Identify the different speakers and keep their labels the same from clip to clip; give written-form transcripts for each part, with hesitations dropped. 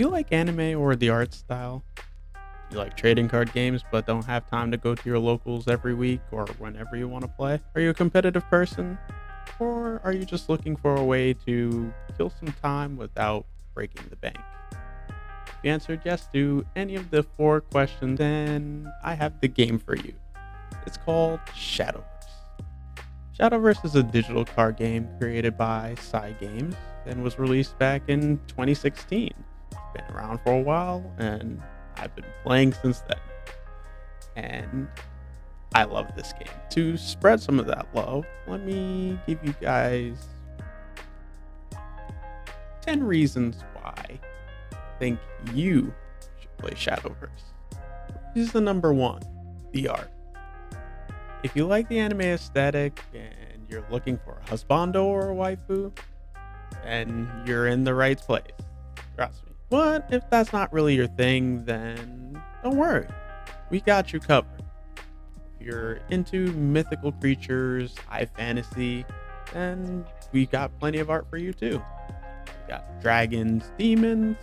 Speaker 1: You like anime or the art style? You like trading card games but don't have time to go to your locals every week or whenever you want to play? Are you a competitive person? Or are you just looking for a way to kill some time without breaking the bank? If you answered yes to any of the four questions, then I have the game for you. It's called Shadowverse. Shadowverse is a digital card game created by Cygames and was released back in 2016. It's been around for a while and I've been playing since then. And I love this game. To spread some of that love, let me give you guys 10 reasons why I think you should play Shadowverse. Reason number one, the art. If you like the anime aesthetic and you're looking for a husbando or a waifu, then you're in the right place. Trust me. But if that's not really your thing, then don't worry. We got you covered. If you're into mythical creatures, high fantasy, then we got plenty of art for you too. We got dragons, demons,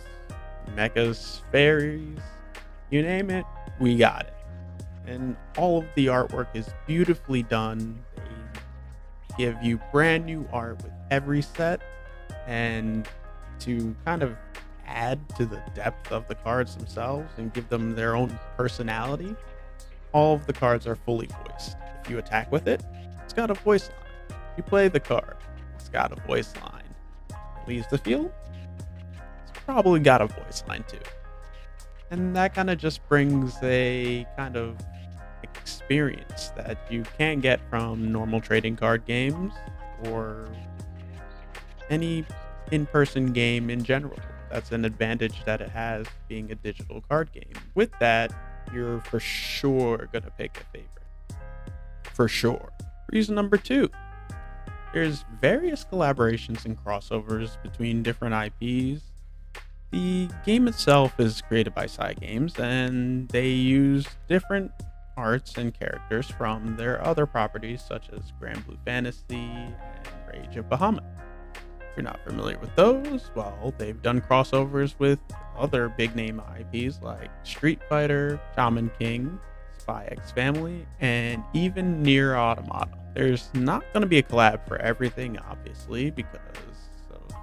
Speaker 1: mechas, fairies, you name it, we got it. And all of the artwork is beautifully done. They give you brand new art with every set, and to kind of add to the depth of the cards themselves and give them their own personality, all of the cards are fully voiced. If you attack with it, it's got a voice line. You play the card, it's got a voice line. It leaves the field, it's probably got a voice line too. And that kind of just brings a kind of experience that you can't get from normal trading card games or any in-person game in general. That's an advantage that it has being a digital card game. With that, you're for sure gonna pick a favorite. For sure. Reason number two, there's various collaborations and crossovers between different IPs. The game itself is created by Cygames, and they use different arts and characters from their other properties such as Grand Blue Fantasy and Rage of Bahamut. If you're not familiar with those, well, they've done crossovers with other big name IPs like Street Fighter, Shaman King, Spy X Family, and even Nier Automata. There's not going to be a collab for everything, obviously, because of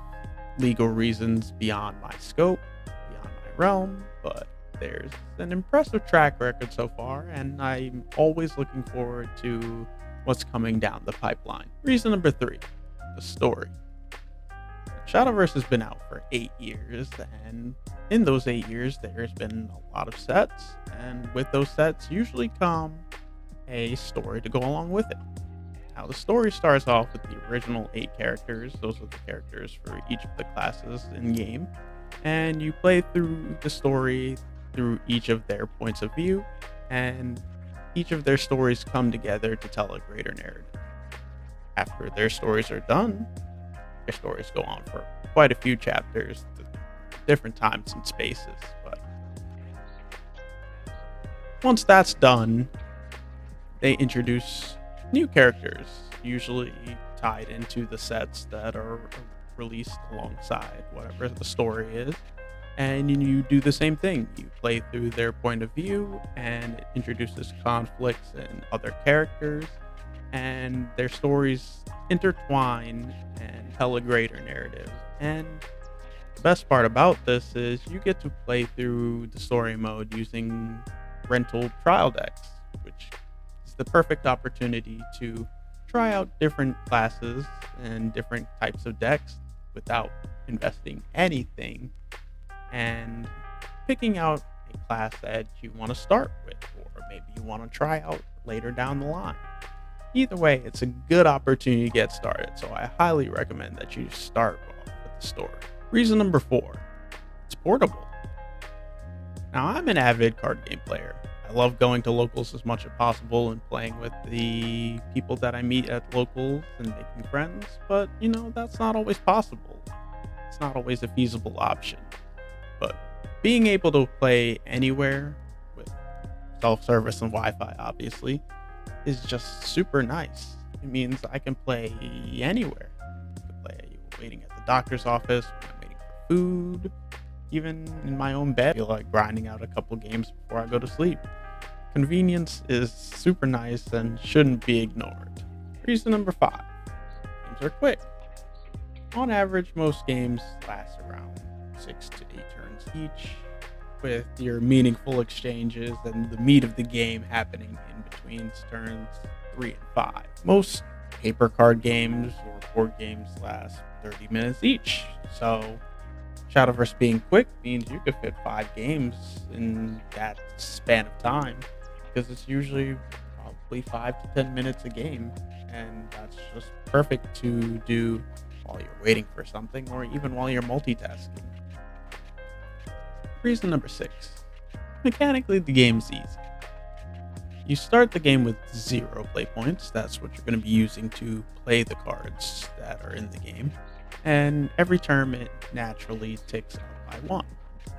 Speaker 1: legal reasons beyond my scope, beyond my realm, but there's an impressive track record so far, and I'm always looking forward to what's coming down the pipeline. Reason number three, the story. Shadowverse has been out for 8 years, and in those 8 years, there's been a lot of sets, and with those sets usually come a story to go along with it. Now, the story starts off with the original 8 characters. Those are the characters for each of the classes in game, and you play through the story through each of their points of view, and each of their stories come together to tell a greater narrative. After their stories are done, their stories go on for quite a few chapters, different times and spaces, but once that's done, they introduce new characters, usually tied into the sets that are released alongside whatever the story is. And you do the same thing. You play through their point of view, and it introduces conflicts and other characters, and their stories intertwine and tell a greater narrative. And the best part about this is you get to play through the story mode using rental trial decks, which is the perfect opportunity to try out different classes and different types of decks without investing anything, and picking out a class that you want to start with, or maybe you want to try out later down the line. Either way, it's a good opportunity to get started, so I highly recommend that you start off with the story. Reason number four, it's portable. Now, I'm an avid card game player. I love going to locals as much as possible and playing with the people that I meet at locals and making friends, but that's not always possible. It's not always a feasible option. But being able to play anywhere with self-service and Wi-Fi, obviously, is just super nice. It means I can play anywhere. I can play waiting at the doctor's office, when I'm waiting for food, Even in my own bed, I feel like grinding out a couple games before I go to sleep. Convenience is super nice and shouldn't be ignored. Reason number 5. Games are quick. On average, most games last around 6 to 8 turns each, with your meaningful exchanges and the meat of the game happening in between turns 3 and 5. Most paper card games or board games last 30 minutes each, so Shadowverse being quick means you could fit 5 games in that span of time, because it's usually probably 5 to 10 minutes a game, and that's just perfect to do while you're waiting for something or even while you're multitasking. Reason number 6. Mechanically, the game's easy. You start the game with 0 play points. That's what you're going to be using to play the cards that are in the game. And every turn it naturally ticks up by 1,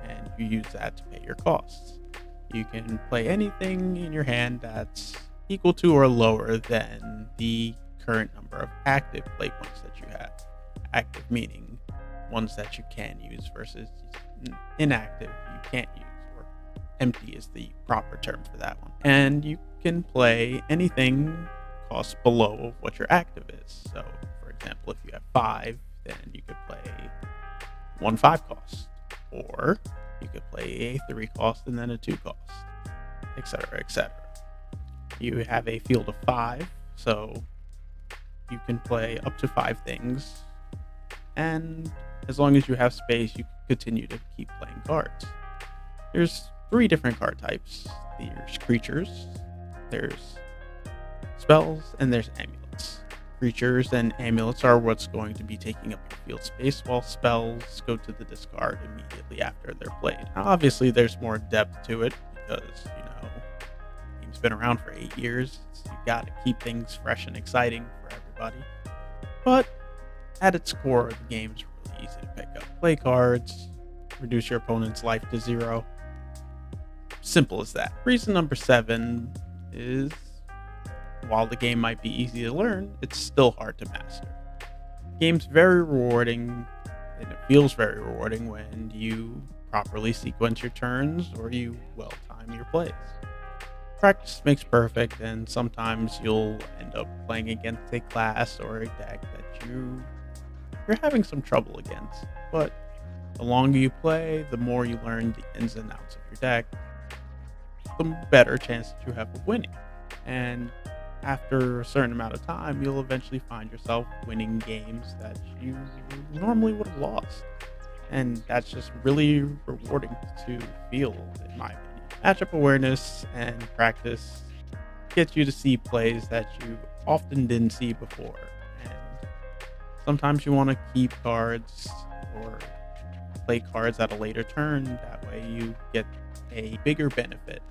Speaker 1: and you use that to pay your costs. You can play anything in your hand that's equal to or lower than the current number of active play points that you have. Active meaning ones that you can use versus inactive you can't use, or empty is the proper term for that one. And you can play anything cost below what your active is. So for example, if you have 5, then you could play 1 5 cost, or you could play a 3 cost and then a 2 cost, etc., etc. You have a field of 5, so you can play up to 5 things, and as long as you have space, you can continue to keep playing cards. There's 3 different card types. There's creatures, there's spells, and there's amulets. Creatures and amulets are what's going to be taking up your field space, while spells go to the discard immediately after they're played. Now, obviously, there's more depth to it because, the game's been around for 8 years. So you got to keep things fresh and exciting for everybody. But at its core, the game's really easy to pick up. Play cards, reduce your opponent's life to 0. Simple as that. Reason number 7 is, while the game might be easy to learn, it's still hard to master. The game's very rewarding, and it feels very rewarding when you properly sequence your turns or you well time your plays. Practice makes perfect, and sometimes you'll end up playing against a class or a deck that you're having some trouble against. But the longer you play, the more you learn the ins and outs of your deck, the better chance that you have of winning. And after a certain amount of time, you'll eventually find yourself winning games that you normally would have lost. And that's just really rewarding to feel, in my opinion. Matchup awareness and practice get you to see plays that you often didn't see before. And sometimes you want to keep cards or play cards at a later turn. That way you get a bigger benefit.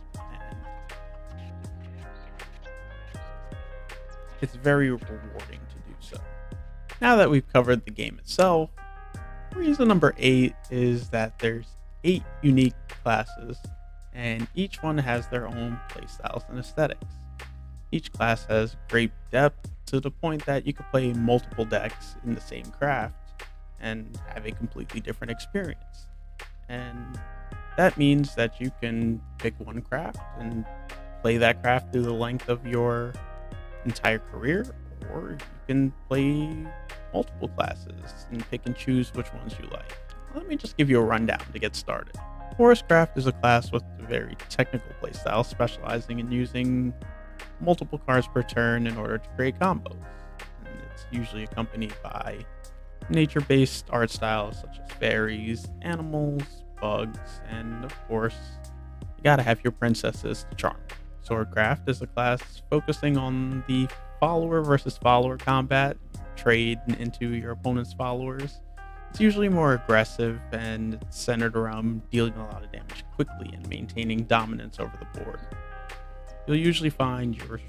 Speaker 1: It's very rewarding to do so. Now that we've covered the game itself, reason number 8 is that there's 8 unique classes, and each one has their own playstyles and aesthetics. Each class has great depth to the point that you could play multiple decks in the same craft and have a completely different experience. And that means that you can pick one craft and play that craft through the length of your entire career, or you can play multiple classes and pick and choose which ones you like. Let me just give you a rundown to get started. Forestcraft is a class with a very technical playstyle, specializing in using multiple cards per turn in order to create combos. And it's usually accompanied by nature-based art styles such as fairies, animals, bugs, and of course, you gotta have your princesses to charm. Swordcraft is a class focusing on the follower versus follower combat, trade into your opponent's followers. It's usually more aggressive, and it's centered around dealing a lot of damage quickly and maintaining dominance over the board. You'll usually find your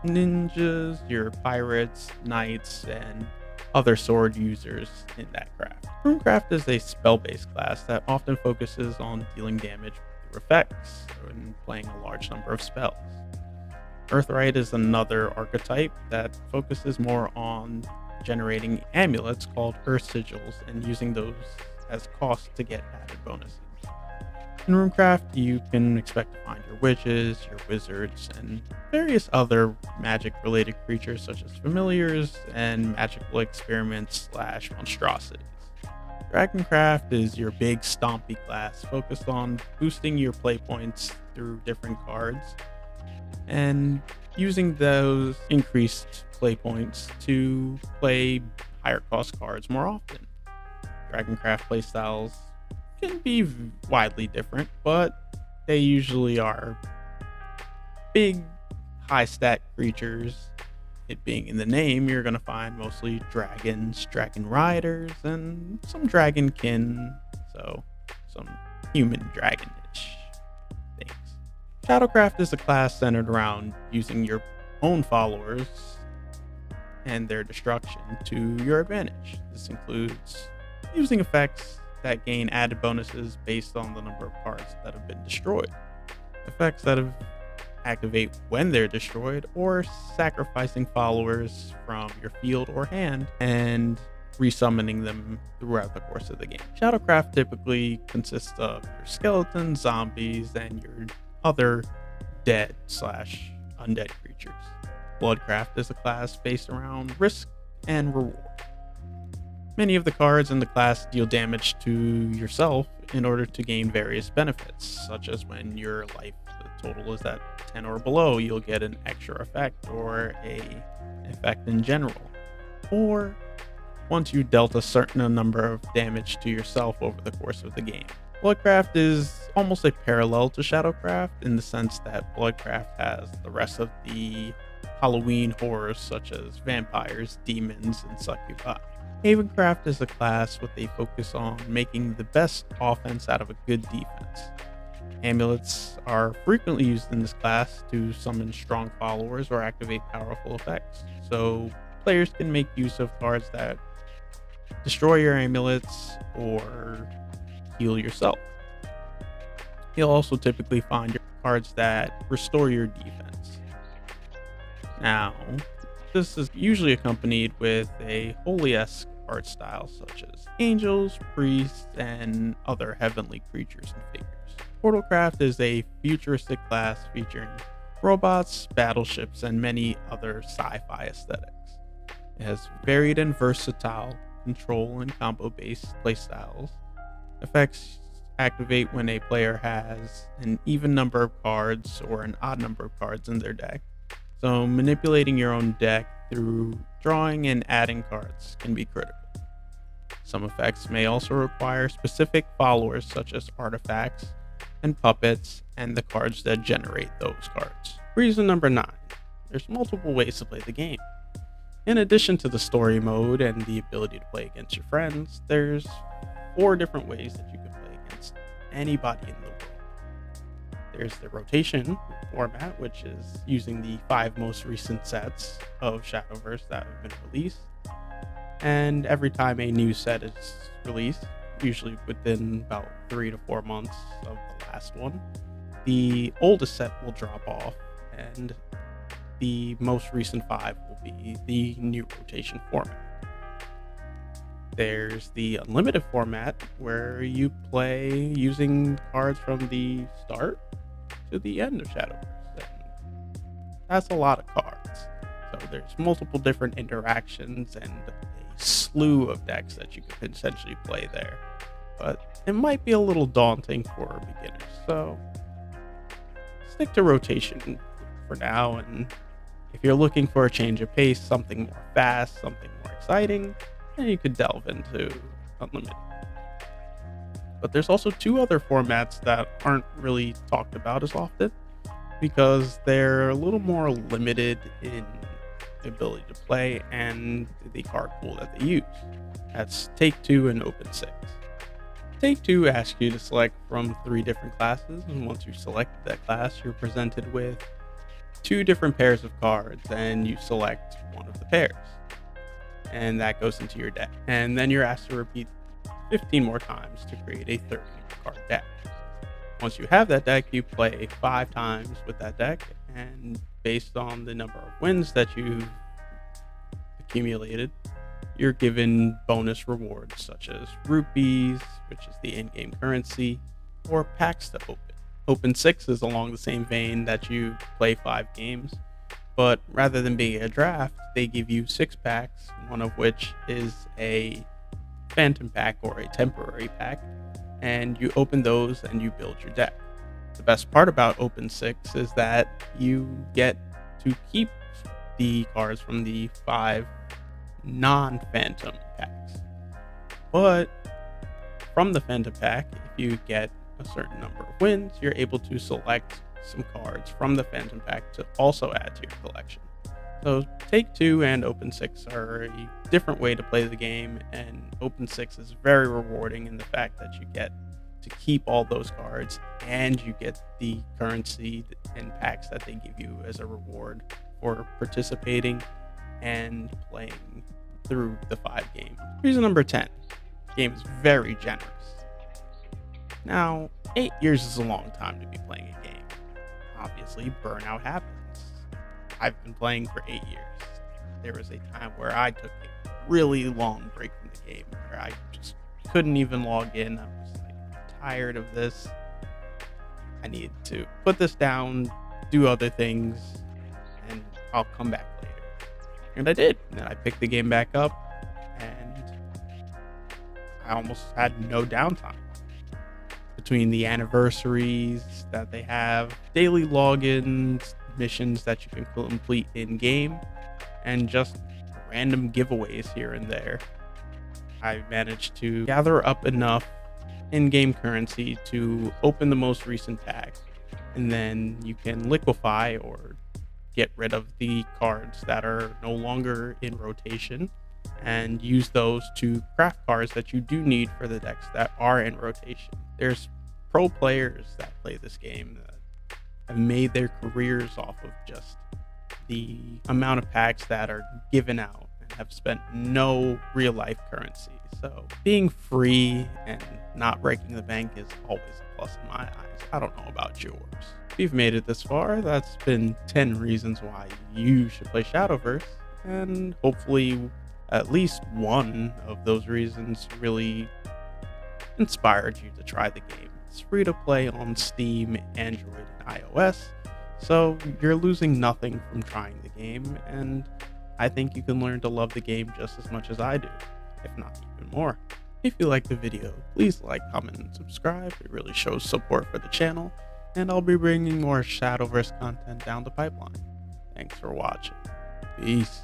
Speaker 1: ninjas, your pirates, knights, and other sword users in that craft. Runecraft is a spell-based class that often focuses on dealing damage through effects and playing a large number of spells. Earthright is another archetype that focuses more on generating amulets called Earth Sigils and using those as costs to get added bonuses. In Runecraft, you can expect to find your witches, your wizards, and various other magic-related creatures such as familiars and magical experiments / monstrosities. Dragoncraft is your big stompy class focused on boosting your play points through different cards and using those increased play points to play higher cost cards more often. Dragoncraft playstyles can be widely different, but they usually are big, high stat creatures. It being in the name, you're going to find mostly dragons, dragon riders, and some dragonkin, so some human dragonish things. Shadowcraft is a class centered around using your own followers and their destruction to your advantage. This includes using effects that gain added bonuses based on the number of cards that have been destroyed. Effects that activate when they're destroyed, or sacrificing followers from your field or hand and resummoning them throughout the course of the game. Shadowcraft typically consists of your skeletons, zombies, and your other dead / undead creatures. Bloodcraft is a class based around risk and reward. Many of the cards in the class deal damage to yourself in order to gain various benefits, such as when your life total is at 10 or below, you'll get an extra effect or a effect in general. Or once you dealt a certain number of damage to yourself over the course of the game. Bloodcraft is almost a parallel to Shadowcraft in the sense that Bloodcraft has the rest of the Halloween horrors such as vampires, demons, and succubi. Havencraft is a class with a focus on making the best offense out of a good defense. Amulets are frequently used in this class to summon strong followers or activate powerful effects, so players can make use of cards that destroy your amulets or heal yourself. You'll also typically find your cards that restore your defense. Now, this is usually accompanied with a holy-esque art style such as angels, priests, and other heavenly creatures and figures. Portalcraft is a futuristic class featuring robots, battleships, and many other sci-fi aesthetics. It has varied and versatile control and combo-based playstyles. Effects activate when a player has an even number of cards or an odd number of cards in their deck. So manipulating your own deck through drawing and adding cards can be critical. Some effects may also require specific followers such as artifacts and puppets and the cards that generate those cards. Reason number 9. There's multiple ways to play the game. In addition to the story mode and the ability to play against your friends, there's 4 different ways that you can play against anybody in the world. There's the rotation format, which is using the 5 most recent sets of Shadowverse that have been released. And every time a new set is released, usually within about 3 to 4 months of the last one, the oldest set will drop off and the most recent 5 will be the new rotation format. There's the unlimited format where you play using cards from the start to the end of Shadowverse. And that's a lot of cards. So there's multiple different interactions and a slew of decks that you could potentially play there. But it might be a little daunting for beginners. So stick to rotation for now, and if you're looking for a change of pace, something more fast, something more exciting, then you could delve into unlimited. But there's also 2 other formats that aren't really talked about as often because they're a little more limited in ability to play and the card pool that they use. That's Take 2 and Open 6. Take 2 asks you to select from 3 different classes, and once you select that class, you're presented with 2 different pairs of cards, and you select one of the pairs. And that goes into your deck. And then you're asked to repeat 15 more times to create a 30 card deck. Once you have that deck, you play 5 times with that deck, and based on the number of wins that you've accumulated, you're given bonus rewards such as rupees, which is the in-game currency, or packs to open. Open 6 is along the same vein that you play 5 games, but rather than being a draft, they give you 6 packs, one of which is a phantom pack or a temporary pack, and you open those and you build your deck. The best part about Open 6 is that you get to keep the cards from the 5 non-phantom packs. But from the phantom pack, if you get a certain number of wins, you're able to select some cards from the phantom pack to also add to your collection. So Take 2 and Open 6 are a different way to play the game, and Open 6 is very rewarding in the fact that you get to keep all those cards and you get the currency and packs that they give you as a reward for participating and playing through the 5 games. Reason number 10, the game is very generous. Now, 8 years is a long time to be playing a game. Obviously, burnout happens. I've been playing for 8 years. There was a time where I took a really long break from the game where I just couldn't even log in. I was like, I'm tired of this. I need to put this down, do other things, and I'll come back later. And I did. And then I picked the game back up, and I almost had no downtime. Between the anniversaries that they have, daily logins, missions that you can complete in-game, and just random giveaways here and there, I managed to gather up enough in-game currency to open the most recent pack, and then you can liquefy or get rid of the cards that are no longer in rotation and use those to craft cards that you do need for the decks that are in rotation. There's pro players that play this game that have made their careers off of just the amount of packs that are given out and have spent no real life currency. So being free and not breaking the bank is always a plus in my eyes. I don't know about yours. If you've made it this far, that's been 10 reasons why you should play Shadowverse, and hopefully at least one of those reasons really inspired you to try the game. It's free to play on Steam, Android, and iOS, so you're losing nothing from trying the game, and I think you can learn to love the game just as much as I do, if not even more. If you liked the video, please like, comment, and subscribe. It really shows support for the channel, and I'll be bringing more Shadowverse content down the pipeline. Thanks for watching. Peace.